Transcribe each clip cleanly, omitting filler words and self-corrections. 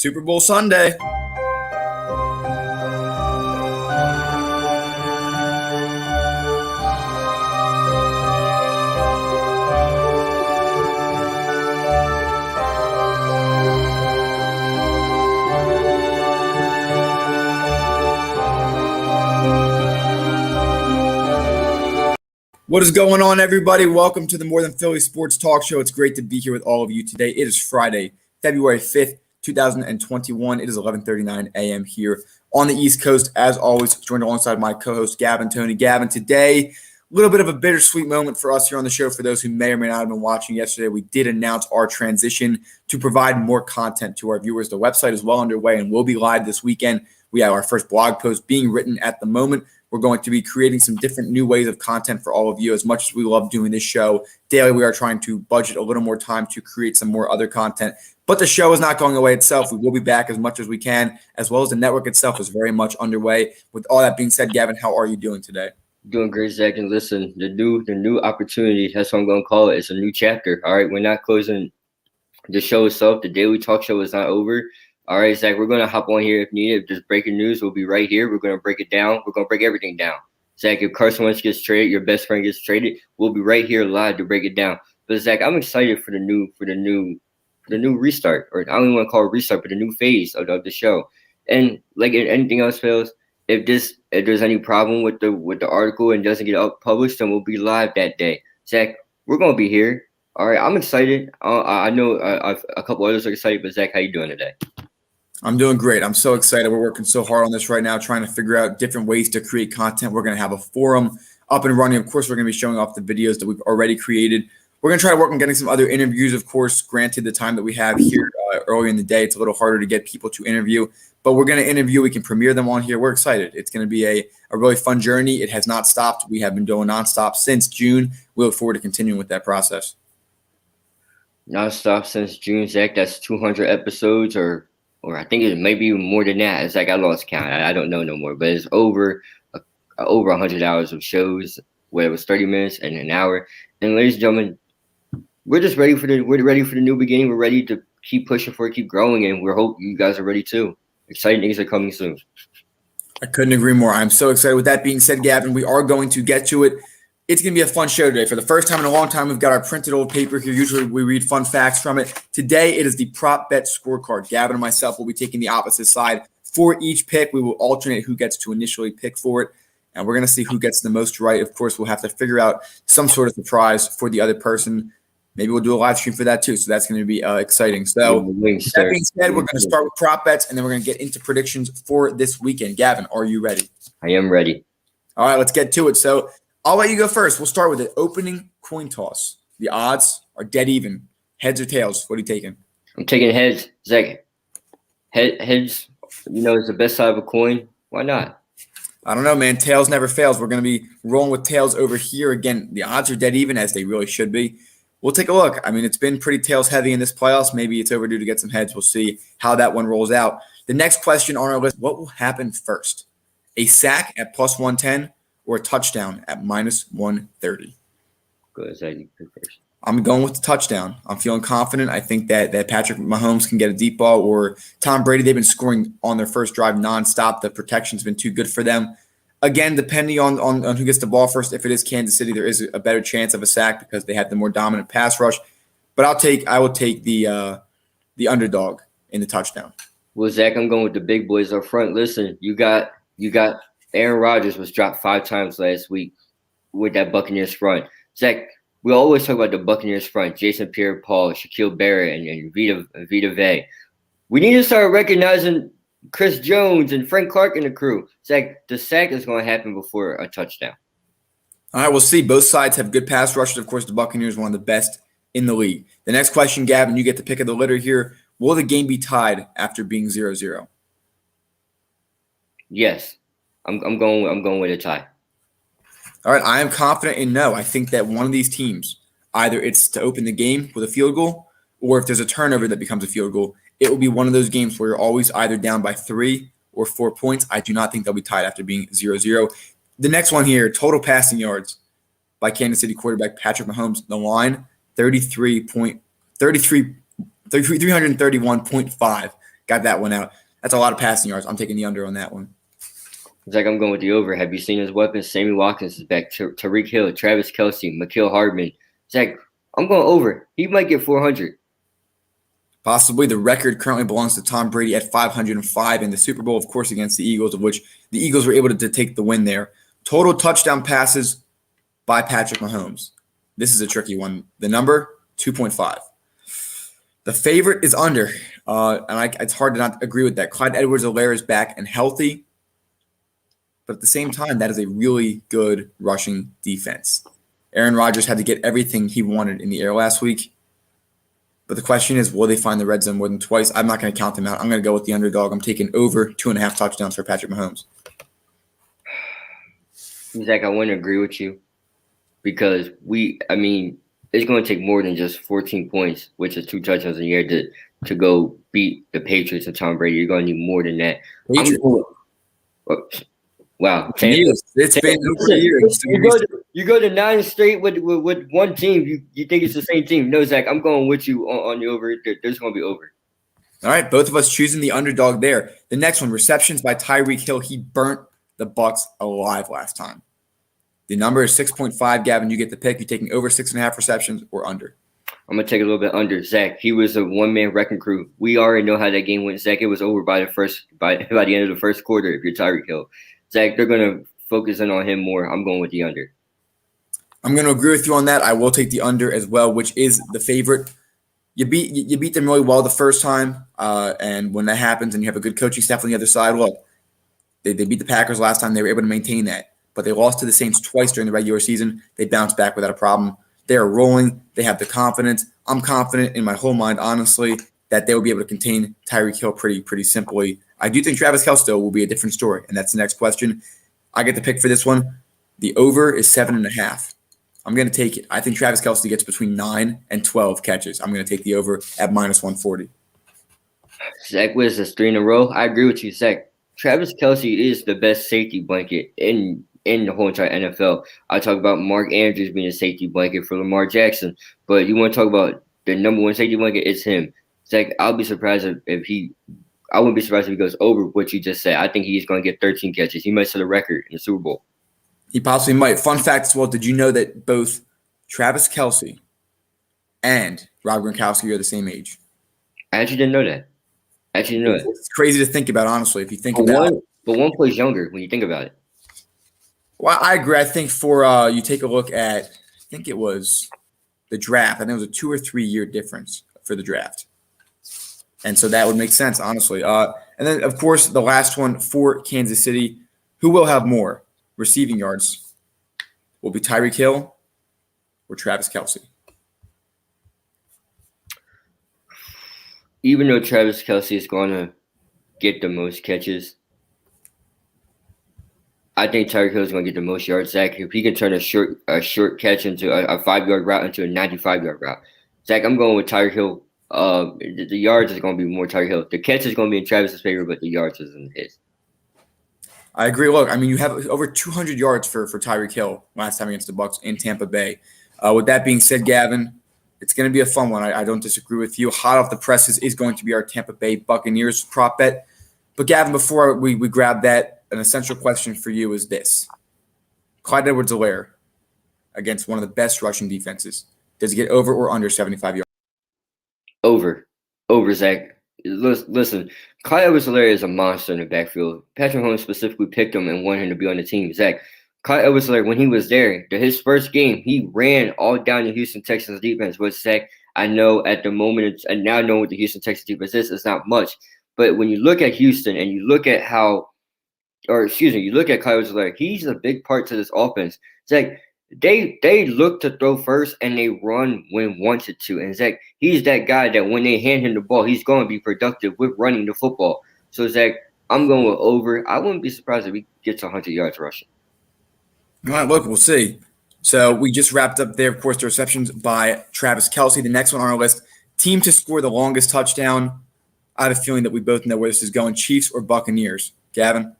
Super Bowl Sunday. What is going on, everybody? Welcome to the More Than Philly Sports Talk Show. It's great to be here with all of you today. It is Friday, February 5th, 2021. It is 11:39 a.m. here on the East Coast. As always, joined alongside my co-host, Gavin Tony. Gavin, today, a little bit of a bittersweet moment for us here on the show. For those who may or may not have been watching yesterday, we did announce our transition to provide more content to our viewers. The website is well underway and will be live this weekend. We have our first blog post being written at the moment. We're going to be creating some different new ways of content for all of you. As much as we love doing this show daily, we are trying to budget a little more time to create some more other content. But the show is not going away itself. We will be back as much as we can, as well as the network itself is very much underway. With all that being said, Gavin, how are you doing today? Doing great, Zach. And listen, the new opportunity, that's what I'm going to call it. It's a new chapter. All right, we're not closing the show itself. The daily talk show is not over. All right, Zach, we're going to hop on here if needed. If there's breaking news, we'll be right here. We're going to break it down. We're going to break everything down. Zach, if Carson Wentz gets traded, your best friend gets traded, we'll be right here live to break it down. But Zach, I'm excited for the new restart, or I don't even want to call it restart, but the new phase of the show. And like anything else fails, if there's any problem with the article and doesn't get published, then we'll be live that day. Zach, we're going to be here. All right, I'm excited. I know a couple others are excited, but Zach, how you doing today? I'm doing great. I'm so excited. We're working so hard on this right now, trying to figure out different ways to create content. We're going to have a forum up and running. Of course, we're going to be showing off the videos that we've already created. We're going to try to work on getting some other interviews. Of course, granted the time that we have here early in the day, it's a little harder to get people to interview. But we're going to interview. We can premiere them on here. We're excited. It's going to be a really fun journey. It has not stopped. We have been doing nonstop since June. We look forward to continuing with that process. Nonstop since June, Zach. That's 200 episodes or I think it may be even more than that. It's like I lost count. I don't know no more. But it's over 100 hours of shows, where it was 30 minutes and an hour. And ladies and gentlemen, we're just ready for the new beginning. We're ready to keep pushing for it, keep growing, and we hope you guys are ready too. Exciting things are coming soon. I couldn't agree more. I'm so excited. With that being said, Gavin, we are going to get to it. It's going to be a fun show today. For the first time in a long time, we've got our printed old paper here. Usually we read fun facts from it. Today, it is the prop bet scorecard. Gavin and myself will be taking the opposite side for each pick. We will alternate who gets to initially pick for it, and we're going to see who gets the most right. Of course, we'll have to figure out some sort of surprise for the other person. Maybe we'll do a live stream for that too, so that's going to be exciting. So that being said, we're going to start with prop bets, and then we're going to get into predictions for this weekend. Gavin, are you ready? I am ready. All right, let's get to it. So I'll let you go first. We'll start with an opening coin toss. The odds are dead even. Heads or tails? What are you taking? I'm taking heads, Zach. Heads, is the best side of a coin. Why not? I don't know, man. Tails never fails. We're going to be rolling with tails over here. Again, the odds are dead even, as they really should be. We'll take a look. I mean, it's been pretty tails heavy in this playoffs. Maybe it's overdue to get some heads. We'll see how that one rolls out. The next question on our list, what will happen first? A sack at plus 110 or a touchdown at minus 130? Good, Zach. You pick first. I'm going with the touchdown. I'm feeling confident. I think that Patrick Mahomes can get a deep ball, or Tom Brady. They've been scoring on their first drive nonstop. The protection's been too good for them. Again, depending on who gets the ball first, if it is Kansas City, there is a better chance of a sack because they have the more dominant pass rush. But I will take the underdog in the touchdown. Well, Zach, I'm going with the big boys up front. Listen, you got Aaron Rodgers was dropped 5 times last week with that Buccaneers front. Zach, we always talk about the Buccaneers front: Jason Pierre-Paul, Shaquille Barrett, and Vita Vea. We need to start recognizing Chris Jones and Frank Clark in the crew. Zach, the sack is going to happen before a touchdown. All right, we'll see. Both sides have good pass rushes. Of course, the Buccaneers are one of the best in the league. The next question, Gavin, you get the pick of the litter here. Will the game be tied after being 0-0? Yes. I'm going with a tie. All right, I am confident in no. I think that one of these teams, either it's to open the game with a field goal, or if there's a turnover that becomes a field goal, it will be one of those games where you're always either down by 3 or 4 points. I do not think they'll be tied after being 0-0. The next one here, total passing yards by Kansas City quarterback Patrick Mahomes. The line, 331.5. got that one out. That's a lot of passing yards. I'm taking the under on that one. Zach, I'm going with the over. Have you seen his weapons? Sammy Watkins is back. Tariq Hill, Travis Kelce, Mekhi Hardman. Zach, I'm going over. He might get 400. Possibly. The record currently belongs to Tom Brady at 505 in the Super Bowl, of course, against the Eagles, of which the Eagles were able to take the win there. Total touchdown passes by Patrick Mahomes. This is a tricky one. The number, 2.5. The favorite is under, it's hard to not agree with that. Clyde Edwards-Helaire is back and healthy, but at the same time, that is a really good rushing defense. Aaron Rodgers had to get everything he wanted in the air last week, but the question is, will they find the red zone more than twice? I'm not going to count them out. I'm going to go with the underdog. I'm taking over 2.5 touchdowns for Patrick Mahomes. Zach, I want to agree with you because it's going to take more than just 14 points, which is 2 touchdowns a year to go beat the Patriots and Tom Brady. You're going to need more than that. Wow. It's been over years. You go to 9 straight with one team. You think it's the same team. No, Zach, I'm going with you on the over. There's going to be over. All right, both of us choosing the underdog there. The next one, receptions by Tyreek Hill. He burnt the Bucs alive last time. The number is 6.5. Gavin, you get the pick. You taking over 6.5 receptions or under? I'm going to take a little bit under. Zach, he was a one-man wrecking crew. We already know how that game went. Zach, it was over by the end of the first quarter if you're Tyreek Hill. Zach, they're going to focus in on him more. I'm going with the under. I'm going to agree with you on that. I will take the under as well, which is the favorite. You beat them really well the first time, and when that happens and you have a good coaching staff on the other side, look, they beat the Packers last time. They were able to maintain that, but they lost to the Saints twice during the regular season. They bounced back without a problem. They are rolling. They have the confidence. I'm confident in my whole mind, honestly, that they will be able to contain Tyreek Hill pretty simply. I do think Travis Kelce will be a different story, and that's the next question. I get the pick for this one. The over is 7.5. I'm going to take it. I think Travis Kelce gets between 9 and 12 catches. I'm going to take the over at minus 140. Zach, what is this, 3 in a row? I agree with you, Zach. Travis Kelce is the best safety blanket in the whole entire NFL. I talk about Mark Andrews being a safety blanket for Lamar Jackson, but you want to talk about the number one safety blanket, it's him. Zach, I wouldn't be surprised if he goes over what you just said. I think he's going to get 13 catches. He might set a record in the Super Bowl. He possibly might. Fun fact as well, did you know that both Travis Kelce and Rob Gronkowski are the same age? I actually didn't know that. It's crazy to think about, honestly, if you think about it. But one plays younger when you think about it. Well, I agree. I think for you take a look at, I think it was the draft. I think it was a 2 or 3 year difference for the draft. And so that would make sense, honestly. And then, of course, the last one for Kansas City, who will have more receiving yards? Will be Tyreek Hill or Travis Kelce? Even though Travis Kelce is going to get the most catches, I think Tyreek Hill is going to get the most yards. Zach, if he can turn a short catch into a 5-yard route into a 95-yard route, Zach, I'm going with Tyreek Hill. The yards is going to be more Tyreek Hill. The catch is going to be in Travis's favor, but the yards is in his. I agree. Look, I mean, you have over 200 yards for Tyreek Hill last time against the Bucs in Tampa Bay. With that being said, Gavin, it's going to be a fun one. I don't disagree with you. Hot off the presses is going to be our Tampa Bay Buccaneers prop bet. But, Gavin, before we grab that, an essential question for you is this. Clyde Edwards-Helaire against one of the best rushing defenses. Does he get over or under 75 yards? Over, Zach. Listen, Clyde Edwards-Helaire is a monster in the backfield. Patrick Mahomes specifically picked him and wanted him to be on the team. Zach, Clyde Edwards-Helaire, when he was there, his first game, he ran all down the Houston Texans defense. But Zach, I know at the moment, and now knowing what the Houston Texans defense is, it's not much. But when you look at Houston and you look at you look at Clyde Edwards-Helaire, he's a big part to this offense. Zach, they look to throw first and they run when wanted to. And Zach, he's that guy that when they hand him the ball, he's going to be productive with running the football. So, Zach, I'm going with over. I wouldn't be surprised if he gets 100 yards rushing. All right, look, we'll see. So we just wrapped up there, of course, the receptions by Travis Kelce. The next one on our list, team to score the longest touchdown. I have a feeling that we both know where this is going, Chiefs or Buccaneers. Gavin?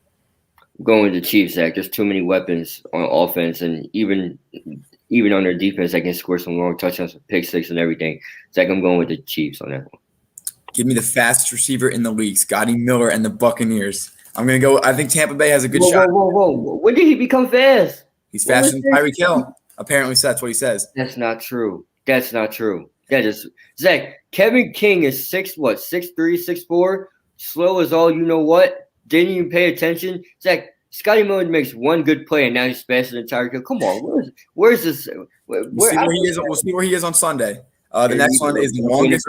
I'm going with the Chiefs, Zach. There's too many weapons on offense, and even on their defense, they can score some long touchdowns, pick six and everything. Zach, I'm going with the Chiefs on that one. Give me the fastest receiver in the league, Scotty Miller and the Buccaneers. I'm going to go. I think Tampa Bay has a good shot. Whoa. When did he become fast? He's faster than Tyreek Hill. Apparently, so that's what he says. That's not true. That is Zach. Kevin King is 6'3", 6'4", slow as all you know what. Didn't even pay attention. Zach, Scotty Miller makes one good play and now he's faster than Tyreek Hill. Come on, where's this? We'll see where he is. We'll see where he is on Sunday. The next one is the longest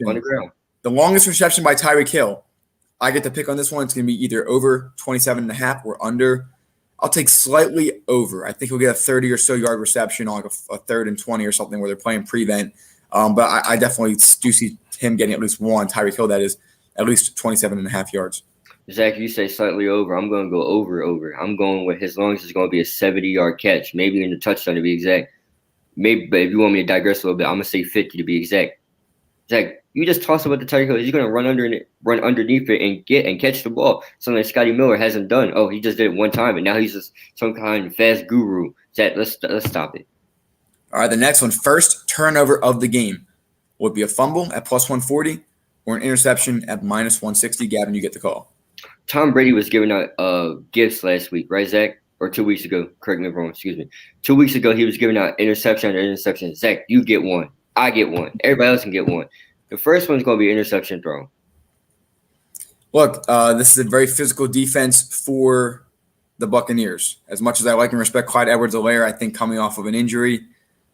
on the ground. The longest reception by Tyreek Hill. I get to pick on this one. It's going to be either over 27.5 or under. I'll take slightly over. I think he'll get a 30 or so yard reception on like a 3rd and 20 or something where they're playing prevent. But I definitely do see him getting at least one. Tyreek Hill, that is at least 27.5 yards. Zach, you say slightly over. I'm going to go over. I'm going with his longest is going to be a 70-yard catch, maybe in the touchdown to be exact. Maybe, but if you want me to digress a little bit, I'm going to say 50 to be exact. Zach, you just toss about the Tyreek Hill. He's going to run underneath it and catch the ball. Something that Scotty Miller hasn't done. Oh, he just did it one time, and now he's just some kind of fast guru. Zach, let's stop it. All right, the next one, first turnover of the game. Would be a fumble at plus 140 or an interception at minus 160. Gavin, you get the call. Tom Brady was giving out gifts last week, right, Zach? Or 2 weeks ago. Correct me if I'm wrong. Excuse me. 2 weeks ago, he was giving out interception after interception. Zach, you get one. I get one. Everybody else can get one. The first one's going to be interception throw. Look, this is a very physical defense for the Buccaneers. As much as I like and respect Clyde Edwards-Helaire, I think coming off of an injury,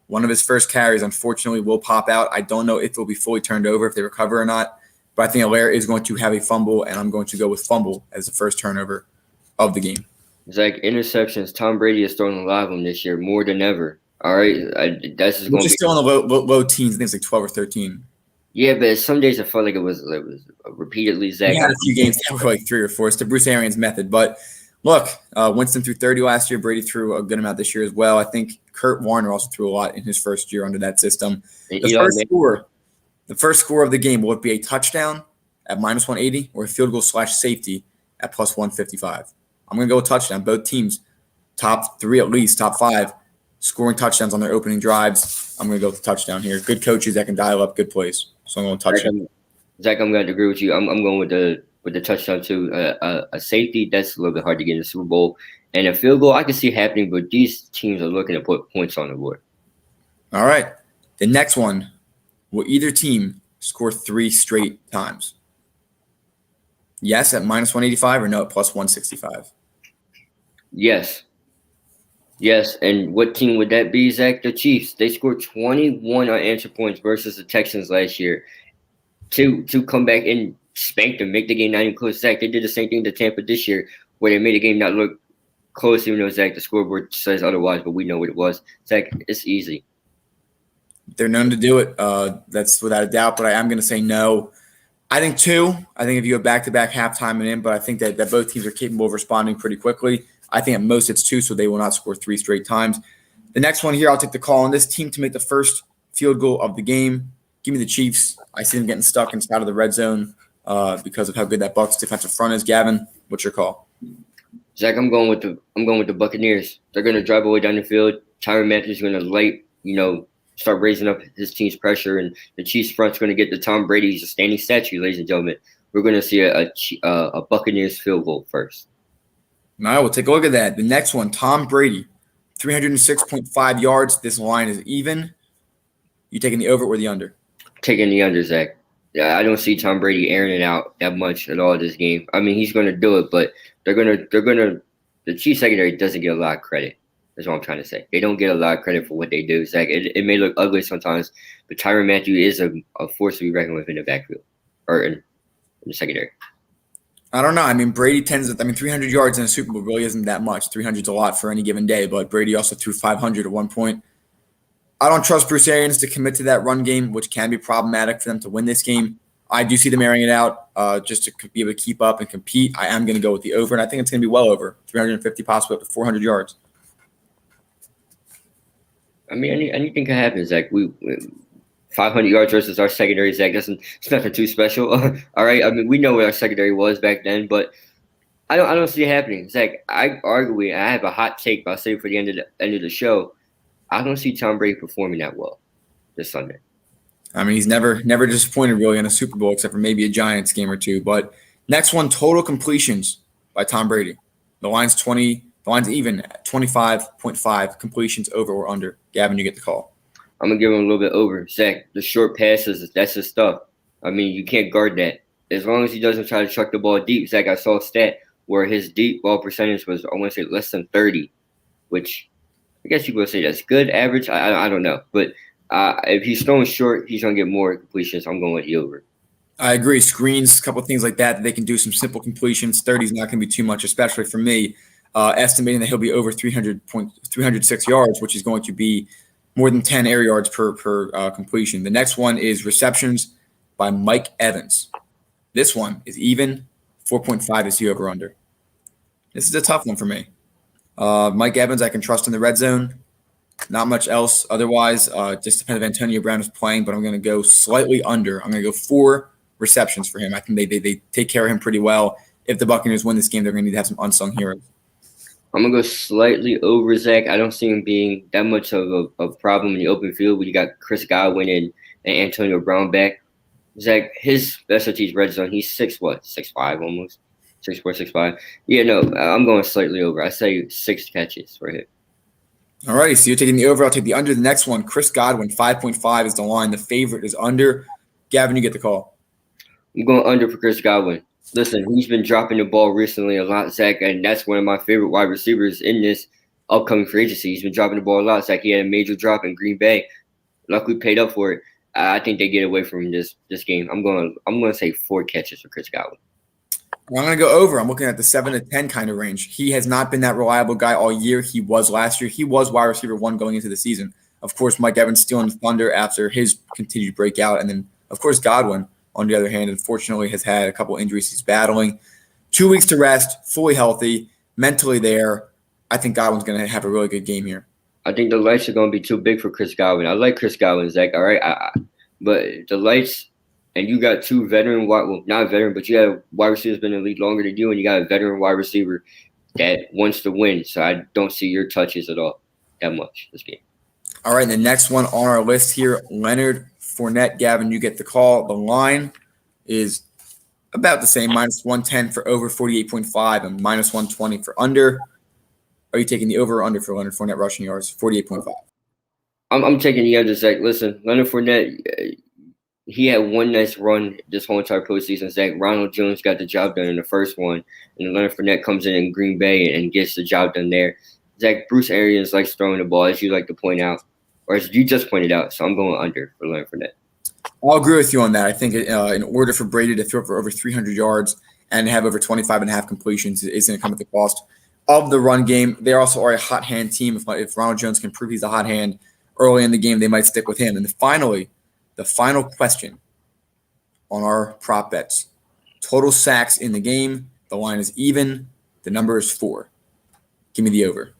one of his first carries, unfortunately, will pop out. I don't know if it will be fully turned over, if they recover or not. But I think Helaire is going to have a fumble, and I'm going to go with fumble as the first turnover of the game. Zach, interceptions. Tom Brady has thrown a lot of them this year, more than ever. All right, that's just going to be still in the low teens. I think it's like 12 or 13. Yeah, but some days I felt like it was repeatedly Zach. He had a few games that were like 3 or 4. It's the Bruce Arians method. But look, Winston threw 30 last year. Brady threw a good amount this year as well. I think Kurt Warner also threw a lot in his first year under that system. The first score of the game, will it be a touchdown at minus 180 or a field goal / safety at plus 155? I'm going to go with touchdown. Both teams, top 3 at least, top 5, scoring touchdowns on their opening drives. I'm going to go with the touchdown here. Good coaches that can dial up good plays. So I'm going to touchdown. Zach, I'm going to agree with you. I'm going with the touchdown too. A safety, that's a little bit hard to get in the Super Bowl. And a field goal, I can see happening, but these teams are looking to put points on the board. All right. The next one, will either team score 3 straight times? Yes at minus 185 or no at plus 165? Yes. And what team would that be, Zach? The Chiefs. They scored 21 unanswered points versus the Texans last year to come back and spank them, make the game not even close. Zach, they did the same thing to Tampa this year where they made the game not look close, even though, Zach, the scoreboard says otherwise, but we know what it was. Zach, it's easy. They're known to do it. That's without a doubt, but I am going to say no. I think 2. I think if you go back-to-back halftime and in, but I think that both teams are capable of responding pretty quickly. I think at most it's 2, so they will not score 3 straight times. The next one here, I'll take the call on this team to make the first field goal of the game. Give me the Chiefs. I see them getting stuck inside of the red zone because of how good that Bucs defensive front is. Gavin, what's your call? Zach, I'm going with the Buccaneers. They're going to drive away down the field. Tyrann Matthew is going to start raising up his team's pressure, and the Chiefs front's going to get to Tom Brady. He's a standing statue, ladies and gentlemen. We're going to see a Buccaneers field goal first. All right, we'll take a look at that. The next one, Tom Brady, 306.5 yards. This line is even. You taking the over or the under? Taking the under, Zach. Yeah, I don't see Tom Brady airing it out that much at all this game. I mean, he's going to do it, but the Chiefs secondary doesn't get a lot of credit. That's what I'm trying to say. They don't get a lot of credit for what they do, Zach. It may look ugly sometimes, but Tyrann Matthew is a force to be reckoned with in the backfield or in the secondary. I don't know. I mean, Brady 300 yards in a Super Bowl really isn't that much. 300 is a lot for any given day, but Brady also threw 500 at one point. I don't trust Bruce Arians to commit to that run game, which can be problematic for them to win this game. I do see them airing it out just to be able to keep up and compete. I am going to go with the over, and I think it's going to be well over 350, possibly up to 400 yards. I mean, anything can happen, Zach. We 500 yards versus our secondary, Zach. It's nothing too special. All right. I mean, we know what our secondary was back then, but I don't see it happening, Zach. I have a hot take, but I'll save it for the end of the show. I don't see Tom Brady performing that well this Sunday. I mean, he's never disappointed really in a Super Bowl except for maybe a Giants game or two. But next one, total completions by Tom Brady. The line's 20. The line's even at 25.5 completions over or under. Gavin, you get the call. I'm gonna give him a little bit over. Zach, the short passes, that's his stuff. I mean, you can't guard that. As long as he doesn't try to chuck the ball deep. Zach, I saw a stat where his deep ball percentage was, I want to say, less than 30, which I guess you could say that's good, average. I don't know. But if he's throwing short, he's going to get more completions. I'm going with the over. I agree. Screens, a couple of things like that they can do some simple completions. 30 is not going to be too much, especially for me. Estimating that he'll be over 306 yards, which is going to be more than 10 air yards per completion. The next one is receptions by Mike Evans. This one is even. 4.5 is the over-under. This is a tough one for me. Mike Evans, I can trust in the red zone. Not much else otherwise. Just depends if Antonio Brown is playing, but I'm going to go slightly under. I'm going to go 4 receptions for him. I think they take care of him pretty well. If the Buccaneers win this game, they're going to need to have some unsung heroes. I'm going to go slightly over, Zach. I don't see him being that much of a problem in the open field when you got Chris Godwin and Antonio Brown back. Zach, his specialty is red zone. He's 6'5" almost. 6'4", 6'5". Yeah, no, I'm going slightly over. I say 6 catches for him. All right, so you're taking the over. I'll take the under. The next one, Chris Godwin, 5.5 is the line. The favorite is under. Gavin, you get the call. I'm going under for Chris Godwin. Listen, he's been dropping the ball recently a lot, Zach, and that's one of my favorite wide receivers in this upcoming free agency. He's been dropping the ball a lot, Zach. He had a major drop in Green Bay. Luckily paid up for it. I think they get away from this game. I'm going to say 4 catches for Chris Godwin. I'm going to go over. I'm looking at the 7 to 10 kind of range. He has not been that reliable guy all year. He was last year. He was wide receiver 1 going into the season. Of course, Mike Evans stealing the thunder after his continued breakout. And then, of course, Godwin, on the other hand, unfortunately has had a couple injuries he's battling. 2 weeks to rest, fully healthy, mentally there. I think Godwin's going to have a really good game here. I think the lights are going to be too big for Chris Godwin. I like Chris Godwin, Zach, all right? But the lights, and you got 2 veteran, well, not veteran, but you got a wide receiver that's been in the league longer than you, and you got a veteran wide receiver that wants to win. So I don't see your touches at all that much this game. All right, the next one on our list here, Leonard Fournette. Gavin, you get the call. The line is about the same, minus 110 for over 48.5 and minus 120 for under. Are you taking the over or under for Leonard Fournette rushing yards? 48.5. I'm taking the under, Zach. Listen, Leonard Fournette, he had one nice run this whole entire postseason. Zach, Ronald Jones got the job done in the first one, and Leonard Fournette comes in Green Bay and gets the job done there. Zach, Bruce Arians likes throwing the ball, as you like to point out, or as you just pointed out. So I'm going under for Leonard Fournette. I'll agree with you on that. I think in order for Brady to throw for over 300 yards and have over 25.5 completions is going to come at the cost of the run game. They also are a hot hand team. If Ronald Jones can prove he's a hot hand early in the game, they might stick with him. And then finally, the final question on our prop bets. Total sacks in the game. The line is even. The number is 4. Give me the over.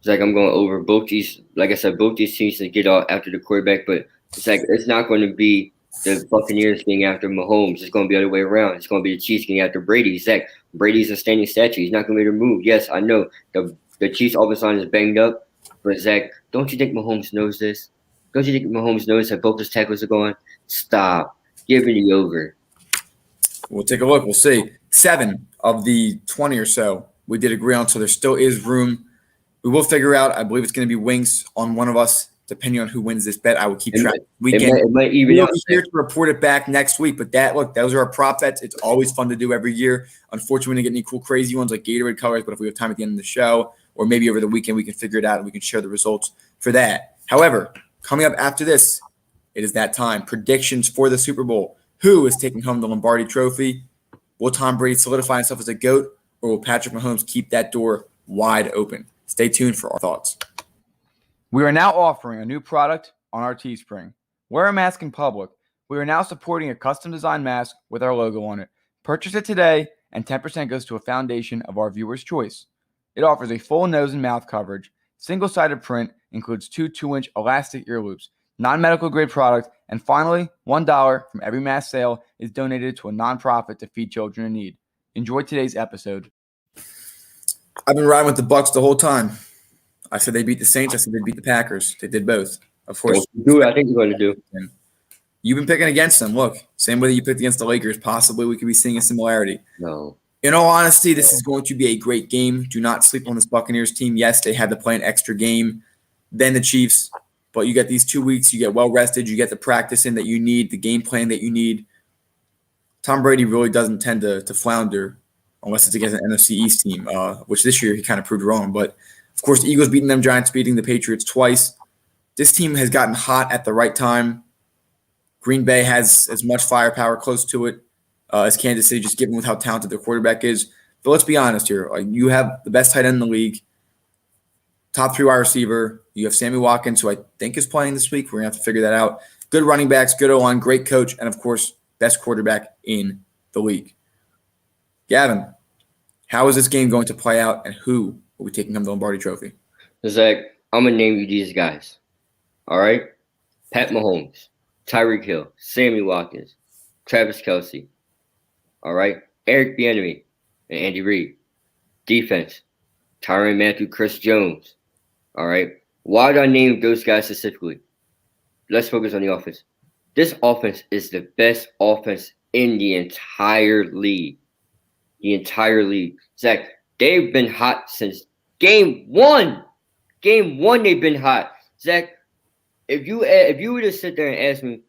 Zach, I'm going over. Both these, like I said, both these teams to get out after the quarterback, but Zach, it's not going to be the Buccaneers getting after Mahomes. It's going to be the other way around. It's going to be the Chiefs getting after Brady. Zach, Brady's a standing statue. He's not going to be able to move. Yes, I know the Chiefs offensive line is banged up, but Zach, don't you think Mahomes knows this? Don't you think Mahomes knows that both his tackles are going? Stop. Give me the over. We'll take a look. We'll see. 7 of the 20 or so we did agree on, so there still is room. We will figure out. I believe it's going to be wings on one of us, depending on who wins this bet. I will keep track. It might even we'll be here to report it back next week. But those are our prop bets. It's always fun to do every year. Unfortunately, we didn't get any cool, crazy ones like Gatorade colors. But if we have time at the end of the show, or maybe over the weekend, we can figure it out and we can share the results for that. However, coming up after this, it is that time. Predictions for the Super Bowl. Who is taking home the Lombardi Trophy? Will Tom Brady solidify himself as a GOAT, or will Patrick Mahomes keep that door wide open? Stay tuned for our thoughts. We are now offering a new product on our Teespring. Wear a mask in public. We are now supporting a custom-designed mask with our logo on it. Purchase it today, and 10% goes to a foundation of our viewer's choice. It offers a full nose and mouth coverage, single-sided print, includes 2 2-inch elastic ear loops, non-medical grade product, and finally, $1 from every mask sale is donated to a nonprofit to feed children in need. Enjoy today's episode. I've been riding with the Bucs the whole time. I said they beat the Saints. I said they beat the Packers. They did both. Of course. Do what I think you're going to do. You've been picking against them. Look, same way that you picked against the Lakers. Possibly we could be seeing a similarity. No. In all honesty, this is going to be a great game. Do not sleep on this Buccaneers team. Yes, they had to play an extra game than the Chiefs, but you get these 2 weeks. You get well rested. You get the practice in that you need, the game plan that you need. Tom Brady really doesn't tend to flounder unless it's against an NFC East team, which this year he kind of proved wrong. But, of course, the Eagles beating them, Giants beating the Patriots twice. This team has gotten hot at the right time. Green Bay has as much firepower close to it as Kansas City, just given with how talented their quarterback is. But let's be honest here. You have the best tight end in the league, top 3 wide receiver. You have Sammy Watkins, who I think is playing this week. We're going to have to figure that out. Good running backs, good O-line, great coach, and, of course, best quarterback in the league. Gavin, how is this game going to play out, and who will be taking home the Lombardi Trophy? Zach, I'm going to name you these guys. All right? Pat Mahomes, Tyreek Hill, Sammy Watkins, Travis Kelce. All right? Eric Bieniemy and Andy Reid. Defense, Tyrann Mathieu, Chris Jones. All right? Why did I name those guys specifically? Let's focus on the offense. This offense is the best offense in the entire league. The entire league. Zach, they've been hot since game 1. Game 1, they've been hot. Zach, if you were to sit there and ask me,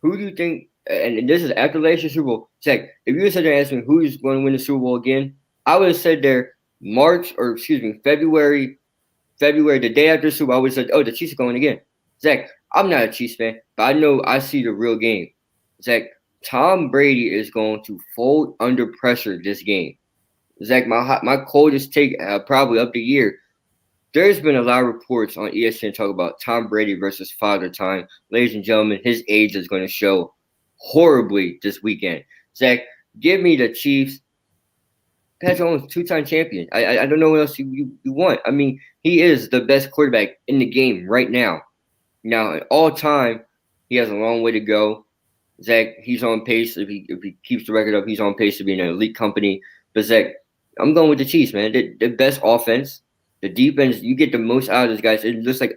who do you think, and this is after last year's Super Bowl, Zach, if you were to sit there and ask me who's going to win the Super Bowl again, I would have said there February, the day after the Super Bowl, I would have said, oh, the Chiefs are going again. Zach, I'm not a Chiefs fan, but I know I see the real game. Zach, Tom Brady is going to fold under pressure this game. Zach, my coldest take probably of the year. There's been a lot of reports on ESPN talk about Tom Brady versus Father Time. Ladies and gentlemen, his age is going to show horribly this weekend. Zach, give me the Chiefs. Patrick Mahomes, 2-time champion. I don't know what else you want. I mean, he is the best quarterback in the game right now. Now, all time, he has a long way to go. Zach, he's on pace. If he keeps the record up, he's on pace to be in an elite company. But Zach, I'm going with the Chiefs, man. The best offense, the defense. You get the most out of those guys. It looks like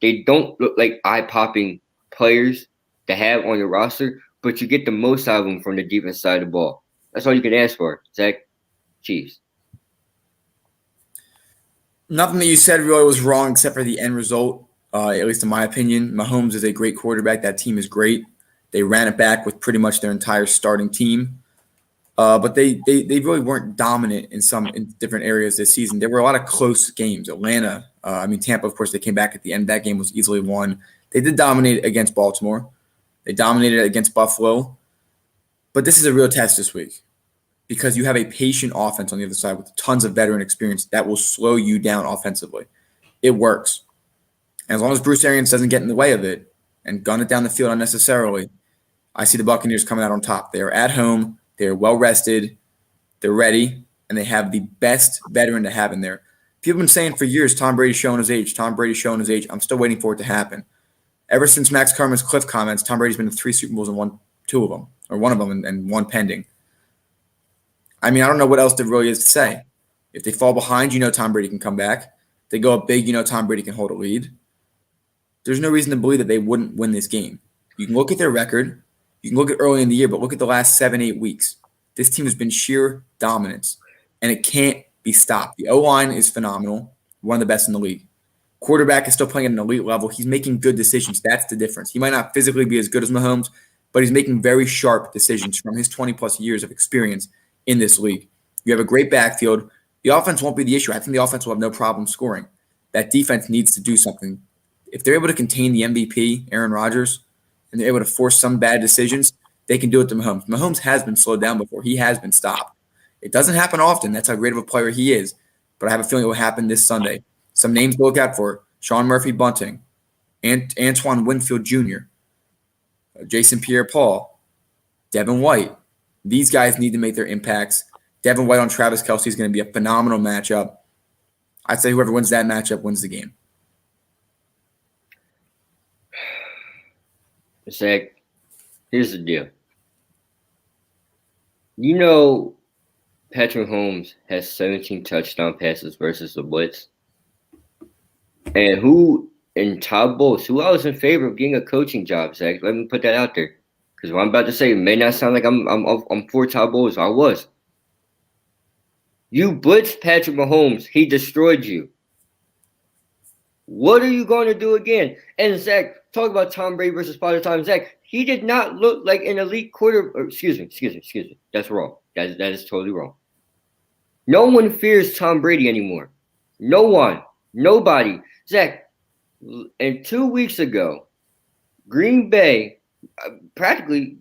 they don't look like eye-popping players to have on your roster, but you get the most out of them from the defense side of the ball. That's all you can ask for, Zach. Chiefs. Nothing that you said really was wrong except for the end result. At least in my opinion, Mahomes is a great quarterback. That team is great. They ran it back with pretty much their entire starting team. But they really weren't dominant in different areas this season. There were a lot of close games. Atlanta, Tampa, of course, they came back at the end. That game was easily won. They did dominate against Baltimore. They dominated against Buffalo. But this is a real test this week because you have a patient offense on the other side with tons of veteran experience that will slow you down offensively. It works. And as long as Bruce Arians doesn't get in the way of it and gun it down the field unnecessarily, I see the Buccaneers coming out on top. They are at home. They are well rested. They're ready. And they have the best veteran to have in there. People have been saying for years, Tom Brady's showing his age. Tom Brady's showing his age. I'm still waiting for it to happen. Ever since Max Carmen's Cliff comments, Tom Brady's been to 3 Super Bowls and won 2 of them, or one of them and one pending. I mean, I don't know what else there really is to say. If they fall behind, Tom Brady can come back. If they go up big, Tom Brady can hold a lead. There's no reason to believe that they wouldn't win this game. You can look at their record. You can look at early in the year, but look at the last 7-8 weeks. This team has been sheer dominance, and it can't be stopped. The O-line is phenomenal, one of the best in the league. Quarterback is still playing at an elite level. He's making good decisions. That's the difference. He might not physically be as good as Mahomes, but he's making very sharp decisions from his 20-plus years of experience in this league. You have a great backfield. The offense won't be the issue. I think the offense will have no problem scoring. That defense needs to do something. If they're able to contain the MVP, Aaron Rodgers, and they're able to force some bad decisions, they can do it to Mahomes. Mahomes has been slowed down before. He has been stopped. It doesn't happen often. That's how great of a player he is. But I have a feeling it will happen this Sunday. Some names to look out for: Sean Murphy-Bunting, Antoine Winfield Jr., Jason Pierre-Paul, Devin White. These guys need to make their impacts. Devin White on Travis Kelce is going to be a phenomenal matchup. I'd say whoever wins that matchup wins the game. Zach, here's the deal. Patrick Mahomes has 17 touchdown passes versus the Blitz. And Todd Bowles, who I was in favor of getting a coaching job, Zach. Let me put that out there. Because what I'm about to say may not sound like I'm for Todd Bowles. I was. You blitzed Patrick Mahomes. He destroyed you. What are you going to do again? And Zach, talk about Tom Brady versus Father Time. Zach, he did not look like an elite quarter. Excuse me. That's wrong. That is totally wrong. No one fears Tom Brady anymore. No one. Nobody. Zach, and 2 weeks ago, Green Bay practically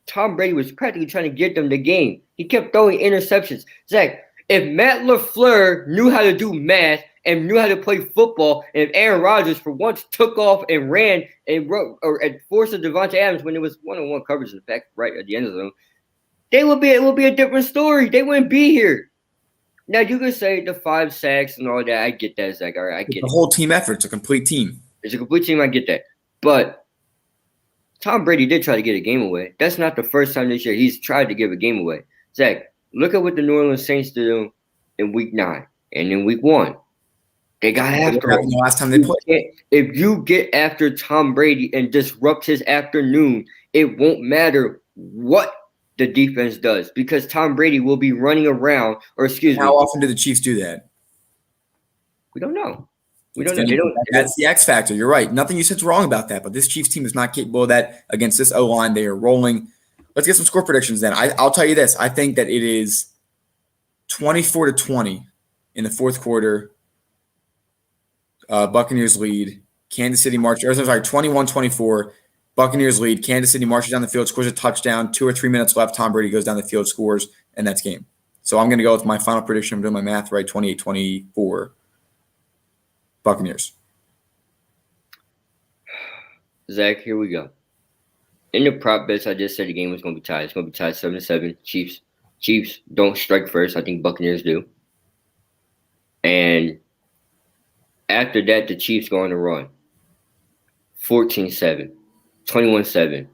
Tom Brady was practically trying to get them the game. He kept throwing interceptions. Zach, if Matt LaFleur knew how to do math and knew how to play football, and if Aaron Rodgers for once took off and ran and forced a Devontae Adams when it was one-on-one coverage in the back right at the end of the zone, it would be a different story. They wouldn't be here. Now you can say the 5 sacks and all that. I get that, Zach. All right, I get it. The whole team effort. It's a complete team. It's a complete team. I get that. But Tom Brady did try to get a game away. That's not the first time this year he's tried to give a game away. Zach, look at what the New Orleans Saints did in Week 9 and in Week 1. They got after him. The last time they played. If you get after Tom Brady and disrupt his afternoon, it won't matter what the defense does because Tom Brady will be running around. How often do the Chiefs do that? We don't know. We don't know. That's the X factor. You're right. Nothing you said's wrong about that, but this Chiefs team is not capable of that against this O-line. They are rolling. Let's get some score predictions then. I'll tell you this. I think that it is 24-20 in the fourth quarter. Buccaneers lead. Kansas City marches. 21-24. Buccaneers lead. Kansas City marches down the field, scores a touchdown. 2 or 3 minutes left. Tom Brady goes down the field, scores, and that's game. So I'm going to go with my final prediction. I'm doing my math right. 28-24. Buccaneers. Zach, here we go. In the prop bets, I just said the game was going to be tied. It's going to be tied 7-7. Chiefs don't strike first. I think Buccaneers do. And after that, the Chiefs go on to run. 14-7. 21-7.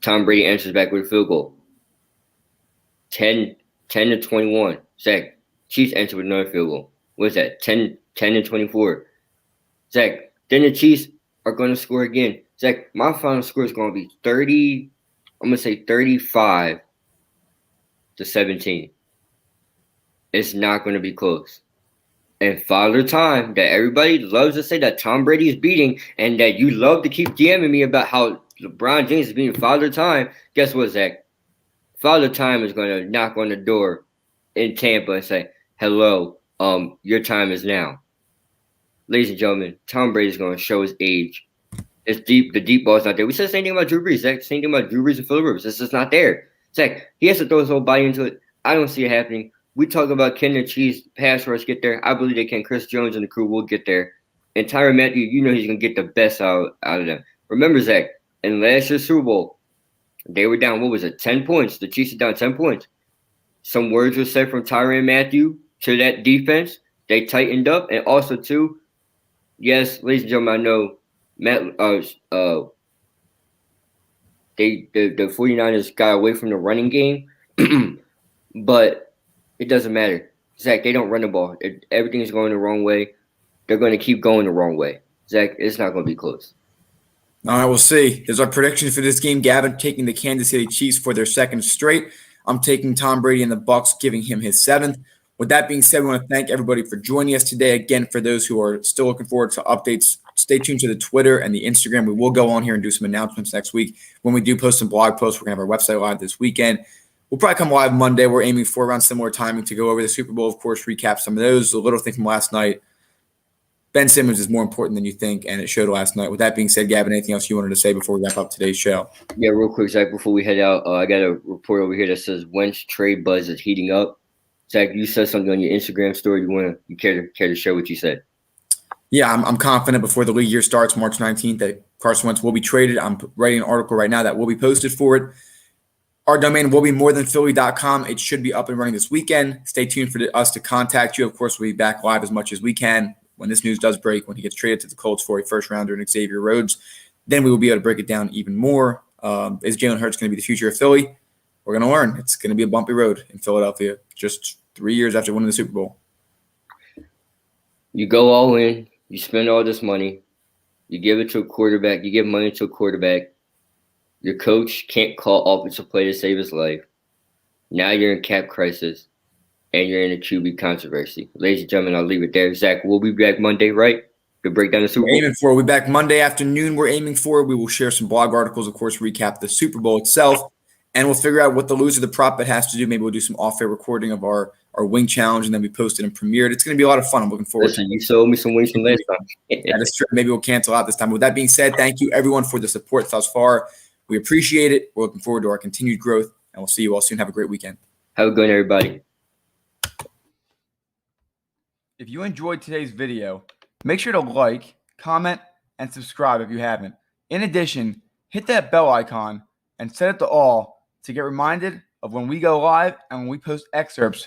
Tom Brady answers back with a field goal. 10-21. Zach, Chiefs answer with another field goal. What is that? 10-24. Zach, then the Chiefs are going to score again. Zach, my final score is going to be 30. I'm going to say 35-17. It's not going to be close. And Father Time, that everybody loves to say that Tom Brady is beating and that you love to keep DMing me about how LeBron James is beating Father Time. Guess what, Zach? Father Time is going to knock on the door in Tampa and say, hello, your time is now. Ladies and gentlemen, Tom Brady is going to show his age. It's deep. The deep ball is not there. We said the same thing about Drew Brees. Zach, same thing about Drew Brees and Phillip Rivers. It's just not there. Zach, he has to throw his whole body into it. I don't see it happening. We talk about can the Chiefs pass rush get there. I believe they can. Chris Jones and the crew will get there. And Tyrann Mathieu, you know he's going to get the best out of them. Remember, Zach, in last year's Super Bowl, they were down, 10 points. The Chiefs are down 10 points. Some words were said from Tyrann Mathieu to that defense. They tightened up. And also, too, yes, ladies and gentlemen, I know the 49ers got away from the running game, but it doesn't matter. Zach, they don't run the ball. Everything is going the wrong way. They're going to keep going the wrong way. Zach, it's not going to be close. All right, we'll see. There's our predictions for this game. Gavin taking the Kansas City Chiefs for their second straight. I'm taking Tom Brady and the Bucs, giving him his seventh. With that being said, we want to thank everybody for joining us today. Again, for those who are still looking forward to updates, stay tuned to the Twitter and the Instagram. We will go on here and do some announcements next week. When we do post some blog posts, we're going to have our website live this weekend. We'll probably come live Monday. We're aiming for around similar timing to go over the Super Bowl, of course, recap some of those. A little thing from last night. Ben Simmons is more important than you think, and it showed last night. With that being said, Gavin, anything else you wanted to say before we wrap up today's show? Yeah, real quick, Zach, before we head out, I got a report over here that says Wentz trade buzz is heating up. Zach, you said something on your Instagram story. You care to share what you said? Yeah, I'm confident before the league year starts, March 19th, that Carson Wentz will be traded. I'm writing an article right now that will be posted for it. Our domain will be morethanphilly.com. It should be up and running this weekend. Stay tuned for us to contact you. Of course, we'll be back live as much as we can when this news does break, when he gets traded to the Colts for a first-rounder and Xavier Rhodes. Then we will be able to break it down even more. Is Jalen Hurts going to be the future of Philly? We're going to learn. It's going to be a bumpy road in Philadelphia just 3 years after winning the Super Bowl. You go all in. You spend all this money. You give it to a quarterback. You give money to a quarterback. Your coach can't call offensive play to save his life. Now you're in cap crisis, and you're in a QB controversy. Ladies and gentlemen, I'll leave it there. Zach, we'll be back Monday, right? To break down the Super We're Bowl. aiming for. We'll be back Monday afternoon. We're aiming for. We will share some blog articles, of course, recap the Super Bowl itself, and we'll figure out what the loser, the prop bet has to do. Maybe we'll do some off-air recording of our wing challenge, and then we post it and premiere it. It's going to be a lot of fun. I'm looking forward to it. You sold me some wings from last time. That is true. Maybe we'll cancel out this time. With that being said, thank you everyone for the support thus far. We appreciate it. We're looking forward to our continued growth, and we'll see you all soon. Have a great weekend. Have a good one, everybody. If you enjoyed today's video, make sure to like, comment, and subscribe if you haven't. In addition, hit that bell icon and set it to all to get reminded of when we go live and when we post excerpts